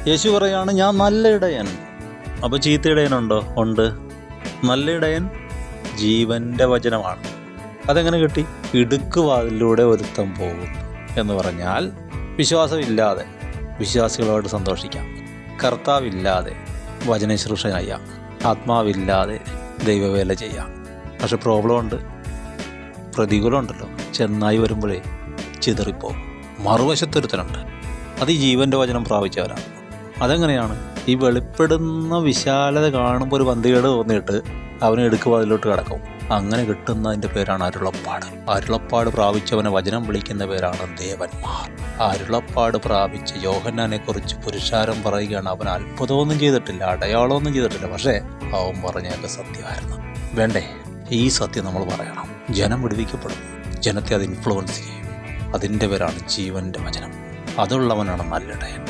യേശു പറയാണ്, ഞാൻ നല്ല ഇടയൻ. അപ്പോൾ ചീത്ത ഇടയനുണ്ടോ? ഉണ്ട്. നല്ല ഇടയൻ ജീവൻ്റെ വചനമാണ്. അതെങ്ങനെ കിട്ടി? ഇടുക്കുവാതിലൂടെ ഒരുത്തം പോകും എന്ന് പറഞ്ഞാൽ വിശ്വാസമില്ലാതെ വിശ്വാസികളോട് സന്തോഷിക്കാം, കർത്താവില്ലാതെ വചനശുശ്രൂഷ ചെയ്യാം, ആത്മാവില്ലാതെ ദൈവവേല ചെയ്യാം. പക്ഷെ പ്രോബ്ലം ഉണ്ട്, പ്രതികൂലമുണ്ടല്ലോ. ചെന്നായി വരുമ്പോഴേ ചിതറിപ്പോകും. മറുവശത്തൊരുത്തനുണ്ട്, അത് ഈ ജീവൻ്റെ വചനം പ്രാപിച്ചവരാണ്. അതെങ്ങനെയാണ്? ഈ വെളിപ്പെടുന്ന വിശാലത കാണുമ്പോൾ ഒരു പന്തികേട് തോന്നിയിട്ട് അവനെ എടുക്കുവാതിലോട്ട് കിടക്കും. അങ്ങനെ കിട്ടുന്നതിൻ്റെ പേരാണ് അരുളപ്പാട്. അരുളപ്പാട് പ്രാപിച്ചവനെ വചനം വിളിക്കുന്ന പേരാണ് ദേവന്മാർ. അരുളപ്പാട് പ്രാപിച്ച് യോഹന്നാനെ കുറിച്ച് പുരുഷാരം പറയുകയാണ്, അവൻ അത്ഭുതമൊന്നും ചെയ്തിട്ടില്ല, അടയാളമൊന്നും ചെയ്തിട്ടില്ല, പക്ഷേ അവൻ പറഞ്ഞതൊക്കെ സത്യമായിരുന്നു. വേണ്ടേ? ഈ സത്യം നമ്മൾ പറയണം. ജനം വിടുവിക്കപ്പെടും, ജനത്തെ അത് ഇൻഫ്ലുവൻസ് ചെയ്യും. അതിൻ്റെ പേരാണ് ജീവൻ്റെ വചനം. അതുള്ളവനാണ് നല്ലിടയൻ.